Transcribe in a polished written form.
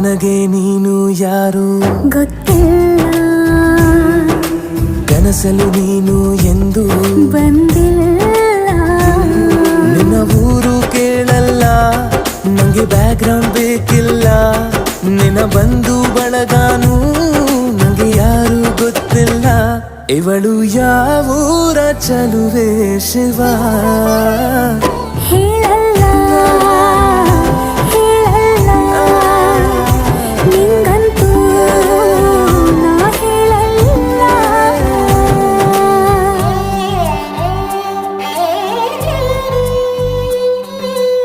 ನನಗೆ ನೀನು ಯಾರು ಗೊತ್ತಿಲ್ಲ, ಕನಸಲು ನೀನು ಎಂದು ಬಂದಿಲ್ಲ. ನಿನ್ನ ಊರು ಕೇಳಲ್ಲ, ನಂಗೆ ಬ್ಯಾಕ್ಗ್ರೌಂಡ್ ಬೇಕಿಲ್ಲ. ನಿನ್ನ ಬಂಧು ಬಳಗಾನು ನಂಗೆ ಯಾರು ಗೊತ್ತಿಲ್ಲ. ಇವಳು ಯಾವೂರ ಚಲುವೆ ಶಿವ ಹೇಳಲ್ಲ